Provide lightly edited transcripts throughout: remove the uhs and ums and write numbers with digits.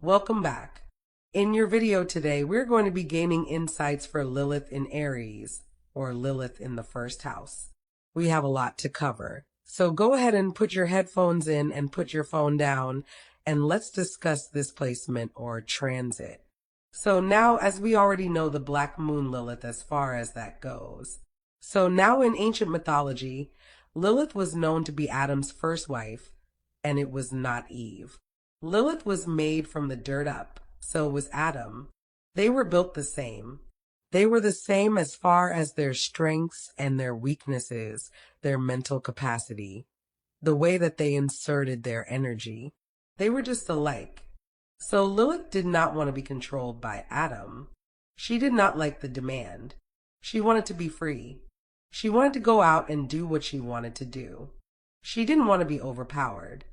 Welcome back. In your video today, we're going to be gaining insights for Lilith in Aries, or Lilith in the first house. We have a lot to cover, so go ahead and put your headphones in and put your phone down, and let's discuss this placement or transit. So now, as we already know, the Black Moon Lilith as far as that goes. So now in ancient mythology, Lilith was known to be Adam's first wife, and it was not Eve. Lilith was made from the dirt up, so was Adam. They were built the same. They were the same as far as their strengths and their weaknesses, their mental capacity, the way that they inserted their energy. They were just alike. So Lilith did not want to be controlled by Adam. She did not like the demand. She wanted to be free. She wanted to go out and do what she wanted to do. She didn't want to be overpowered.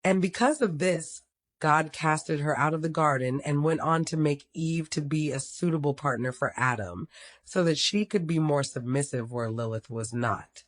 And because of this, God casted her out of the garden and went on to make Eve to be a suitable partner for Adam so that she could be more submissive where Lilith was not.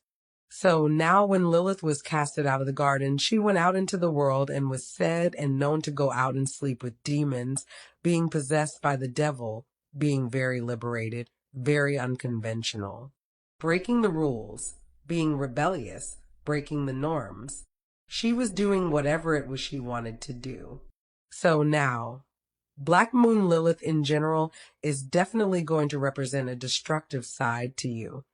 So now when Lilith was casted out of the garden, she went out into the world and was said and known to go out and sleep with demons, being possessed by the devil, being very liberated, very unconventional, breaking the rules, being rebellious, breaking the norms. She was doing whatever it was she wanted to do. So now, Black Moon Lilith in general is definitely going to represent a destructive side to you,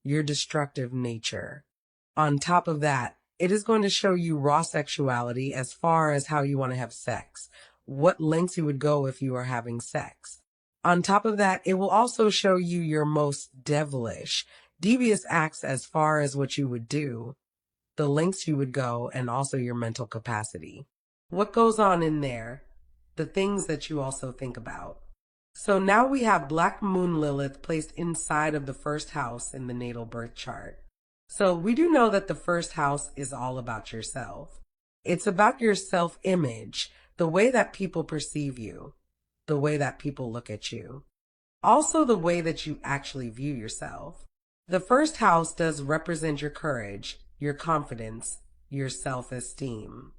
your destructive nature. On top of that, it is going to show you raw sexuality as far as how you want to have sex, what lengths you would go if you are having sex. On top of that, it will also show you your most devilish, devious acts as far as what you would do, the lengths you would go, and also your mental capacity. What goes on in there, the things that you also think about. So now we have Black Moon Lilith placed inside of the first house in the natal birth chart. So we do know that the first house is all about yourself. It's about your self-image, the way that people perceive you, the way that people look at you. Also the way that you actually view yourself. The first house does represent your courage, your confidence, your self-esteem.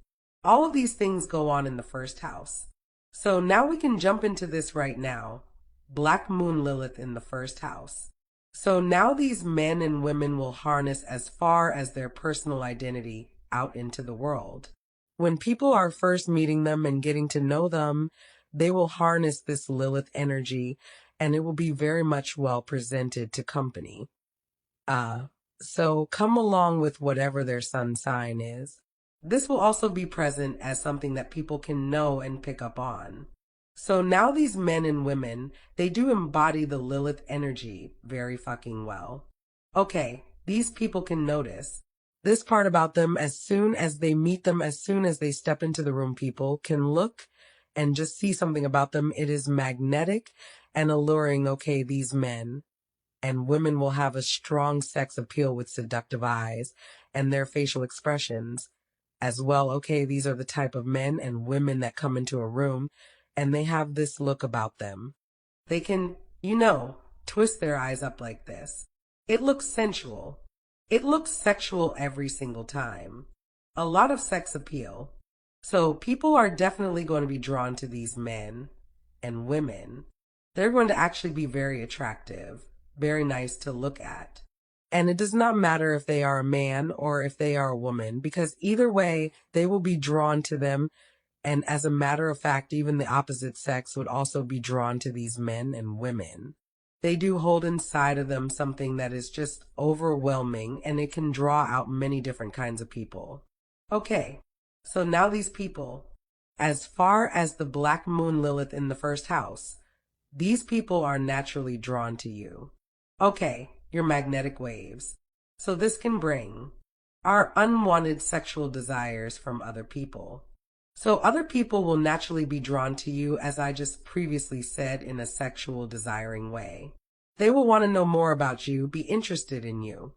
All of these things go on in the first house. So now we can jump into this right now. Black Moon Lilith in the first house. So now these men and women will harness as far as their personal identity out into the world. When people are first meeting them and getting to know them, they will harness this Lilith energy, and it will be very much well presented to company. So come along with whatever their sun sign is. This will also be present as something that people can know and pick up on. So now these men and women, they do embody the Lilith energy very fucking well. Okay, these people can notice. This part about them, as soon as they meet them, as soon as they step into the room, people can look and just see something about them. It is magnetic and alluring. Okay, these men and women will have a strong sex appeal with seductive eyes and their facial expressions as well. Okay, these are the type of men and women that come into a room and they have this look about them. They can, twist their eyes up like this. It looks sensual. It looks sexual every single time. A lot of sex appeal. So people are definitely going to be drawn to these men and women. They're going to actually be very attractive, very nice to look at. And it does not matter if they are a man or if they are a woman, because either way, they will be drawn to them. And as a matter of fact, even the opposite sex would also be drawn to these men and women. They do hold inside of them something that is just overwhelming, and it can draw out many different kinds of people. Okay, so now these people, as far as the Black Moon Lilith in the first house, these people are naturally drawn to you. Okay, your magnetic waves. So this can bring our unwanted sexual desires from other people. So other people will naturally be drawn to you, as I just previously said, in a sexual desiring way. They will want to know more about you, be interested in you,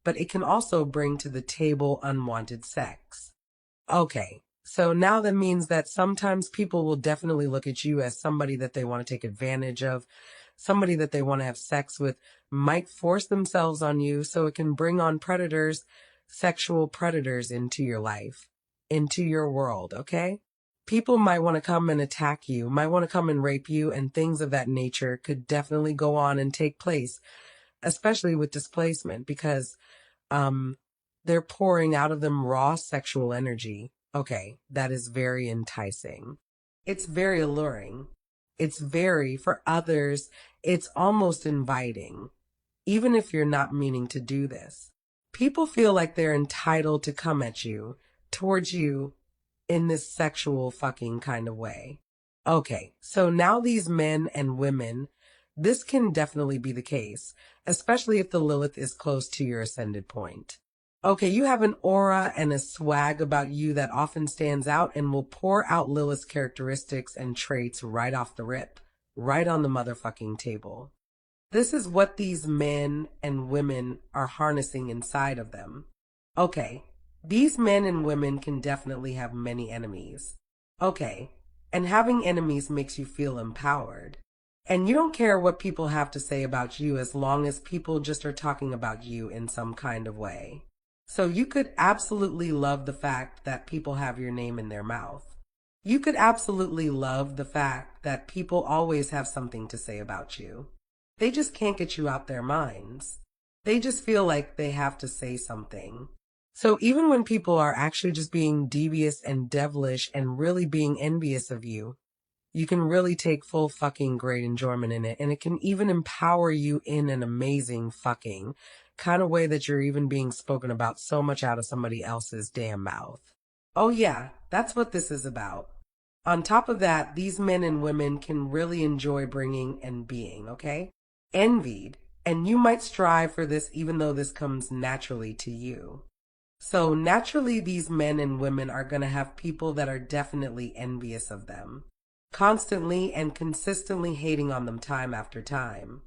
but it can also bring to the table unwanted sex. Okay, so now that means that sometimes people will definitely look at you as somebody that they want to take advantage of, somebody that they want to have sex with, might force themselves on you, so it can bring on predators, sexual predators into your life, into your world, okay? People might want to come and attack you, might want to come and rape you, and things of that nature could definitely go on and take place, especially with displacement, because um, they're pouring out of them raw sexual energy. Okay, that is very enticing. It's very alluring. It's very, for others, it's almost inviting, even if you're not meaning to do this. People feel like they're entitled to come at you, towards you, in this sexual fucking kind of way. Okay, so now these men and women, this can definitely be the case, especially if the Lilith is close to your ascended point. Okay, you have an aura and a swag about you that often stands out and will pour out Lilith's characteristics and traits right off the rip, right on the motherfucking table. This is what these men and women are harnessing inside of them. Okay, these men and women can definitely have many enemies. Okay, and having enemies makes you feel empowered. And you don't care what people have to say about you as long as people just are talking about you in some kind of way. So you could absolutely love the fact that people have your name in their mouth. You could absolutely love the fact that people always have something to say about you. They just can't get you out their minds. They just feel like they have to say something. So even when people are actually just being devious and devilish and really being envious of you, you can really take full fucking great enjoyment in it. And it can even empower you in an amazing fucking kind of way that you're even being spoken about so much out of somebody else's damn mouth. Oh yeah, that's what this is about. On top of that, these men and women can really enjoy bringing and being, okay? Envied. And you might strive for this even though this comes naturally to you. So naturally, these men and women are going to have people that are definitely envious of them, constantly and consistently hating on them time after time.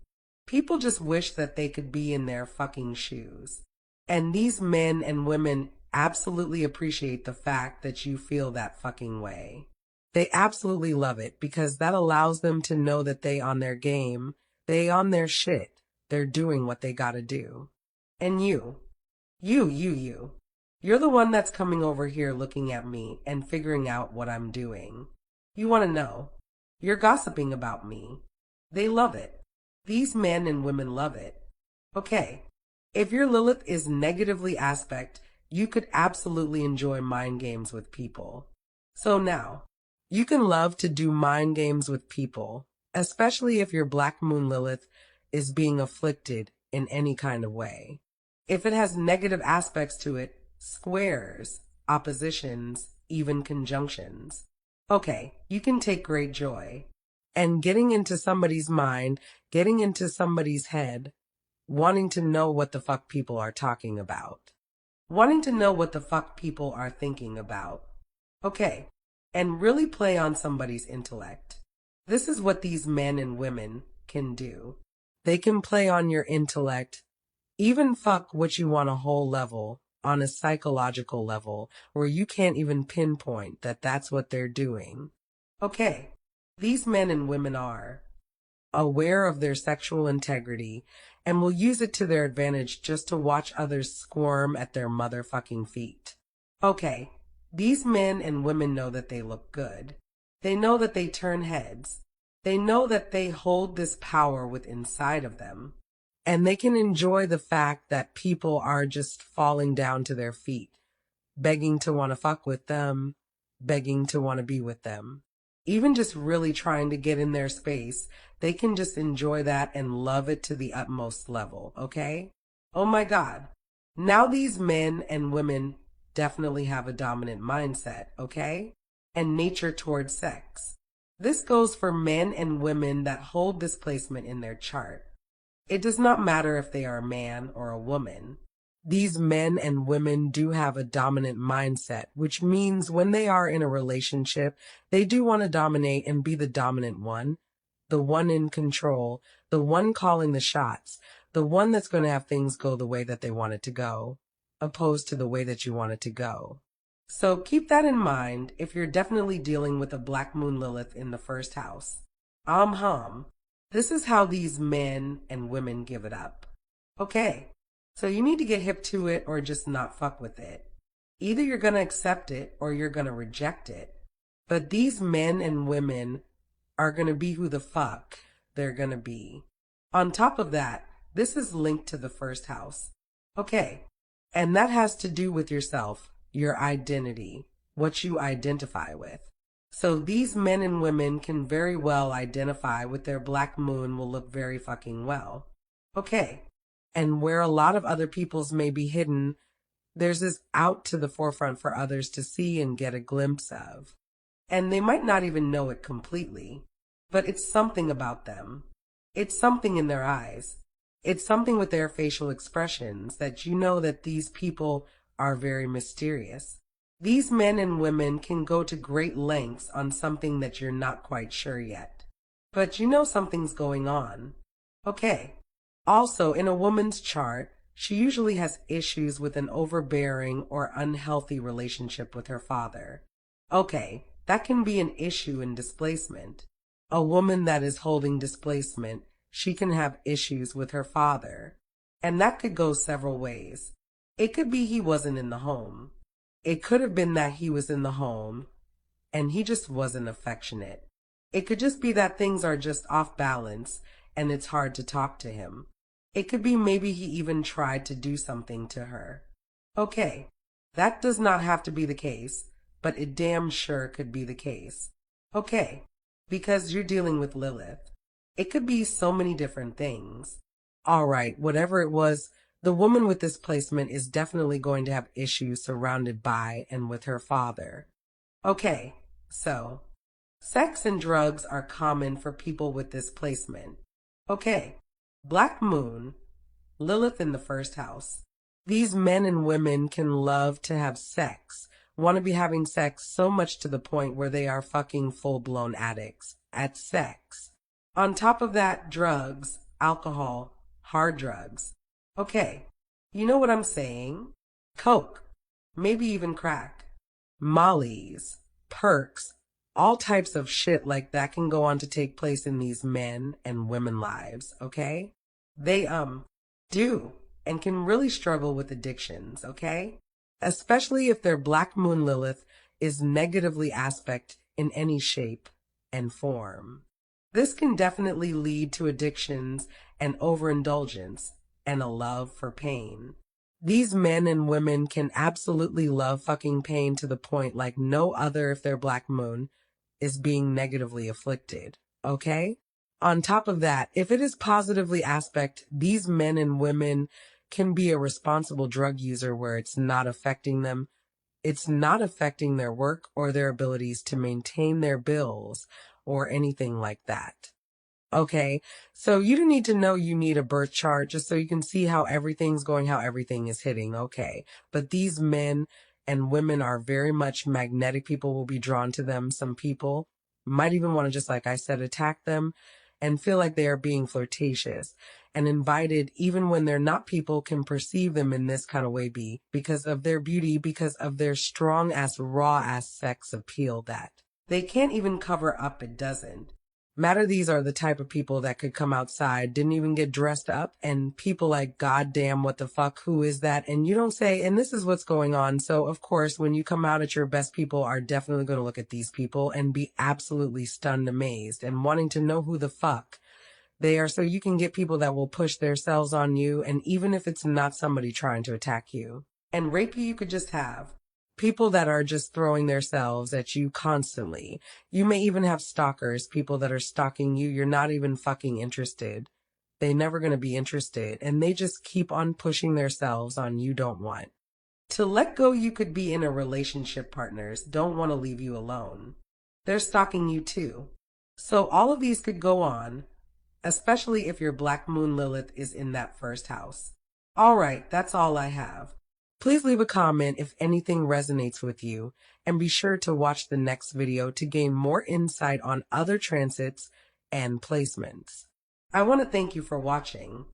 People just wish that they could be in their fucking shoes. And these men and women absolutely appreciate the fact that you feel that fucking way. They absolutely love it because that allows them to know that they on their game, they on their shit, they're doing what they gotta do. And you. You're the one that's coming over here looking at me and figuring out what I'm doing. You want to know. You're gossiping about me. They love it. These men and women love it. Okay, if your Lilith is negatively aspect, you could absolutely enjoy mind games with people. So now, you can love to do mind games with people, especially if your Black Moon Lilith is being afflicted in any kind of way. If it has negative aspects to it, squares, oppositions, even conjunctions. Okay, you can take great joy. And getting into somebody's mind, getting into somebody's head, wanting to know what the fuck people are talking about. Wanting to know what the fuck people are thinking about. Okay, and really play on somebody's intellect. This is what these men and women can do. They can play on your intellect, even fuck what you want a whole level, on a psychological level, where you can't even pinpoint that that's what they're doing. Okay, these men and women are aware of their sexual integrity and will use it to their advantage just to watch others squirm at their motherfucking feet. Okay, these men and women know that they look good. They know that they turn heads. They know that they hold this power within inside of them. And they can enjoy the fact that people are just falling down to their feet, begging to want to fuck with them, begging to want to be with them. Even just really trying to get in their space, they can just enjoy that and love it to the utmost level, okay? Oh my God. Now these men and women definitely have a dominant mindset, okay? And nature towards sex. This goes for men and women that hold this placement in their chart. It does not matter if they are a man or a woman. These men and women do have a dominant mindset, which means when they are in a relationship, they do want to dominate and be the dominant one, the one in control, the one calling the shots, the one that's going to have things go the way that they want it to go, opposed to the way that you want it to go. So keep that in mind if you're definitely dealing with a Black Moon Lilith in the first house. This is how these men and women give it up. Okay, so you need to get hip to it or just not fuck with it. Either you're going to accept it or you're going to reject it. But these men and women are going to be who the fuck they're going to be. On top of that, this is linked to the first house. Okay. And that has to do with yourself, your identity, what you identify with. So these men and women can very well identify with their black moon will look very fucking well. Okay. And where a lot of other people's may be hidden, there's this out to the forefront for others to see and get a glimpse of. And they might not even know it completely, but it's something about them. It's something in their eyes. It's something with their facial expressions that you know that these people are very mysterious. These men and women can go to great lengths on something that you're not quite sure yet. But you know something's going on. Okay. Also, in a woman's chart, she usually has issues with an overbearing or unhealthy relationship with her father. Okay, that can be an issue in displacement. A woman that is holding displacement, she can have issues with her father. And that could go several ways. It could be he wasn't in the home. It could have been that he was in the home and he just wasn't affectionate. It could just be that things are just off balance and it's hard to talk to him. It could be maybe he even tried to do something to her. Okay, that does not have to be the case, but it damn sure could be the case. Okay, because you're dealing with Lilith. It could be so many different things. All right, whatever it was, the woman with this placement is definitely going to have issues surrounded by and with her father. Okay, so sex and drugs are common for people with this placement. Okay, Black Moon, Lilith in the first house. These men and women can love to have sex, want to be having sex so much to the point where they are fucking full-blown addicts at sex. On top of that, drugs, alcohol, hard drugs. Okay, you know what I'm saying? Coke, maybe even crack, mollies, perks, all types of shit like that can go on to take place in these men and women lives, okay? They, do and can really struggle with addictions, okay? Especially if their Black Moon Lilith is negatively aspect in any shape and form. This can definitely lead to addictions and overindulgence and a love for pain. These men and women can absolutely love fucking pain to the point like no other if their Black Moon is being negatively afflicted, okay? On top of that, if it is positively aspect, these men and women can be a responsible drug user where it's not affecting them. It's not affecting their work or their abilities to maintain their bills or anything like that. Okay, so you don't need to know you need a birth chart just so you can see how everything's going, how everything is hitting. Okay, but these men and women are very much magnetic. People will be drawn to them. Some people might even want to, just like I said, attack them and feel like they are being flirtatious and invited, even when they're not. People can perceive them in this kind of way because of their beauty, because of their strong ass, raw ass sex appeal that they can't even cover up. It doesn't matter. These are the type of people that could come outside, didn't even get dressed up, and people like, God damn, what the fuck, who is that? And you don't say, and this is what's going on. So of course, when you come out at your best, people are definitely going to look at these people and be absolutely stunned, amazed, and wanting to know who the fuck they are. So you can get people that will push themselves on you, and even if it's not somebody trying to attack you and rape you, you could just have people that are just throwing themselves at you constantly. You may even have stalkers, people that are stalking you. You're not even fucking interested. They're never going to be interested. And they just keep on pushing themselves on you don't want. To let go, you could be in a relationship. Partners don't want to leave you alone. They're stalking you too. So all of these could go on, especially if your Black Moon Lilith is in that first house. All right, that's all I have. Please leave a comment if anything resonates with you, and be sure to watch the next video to gain more insight on other transits and placements. I want to thank you for watching.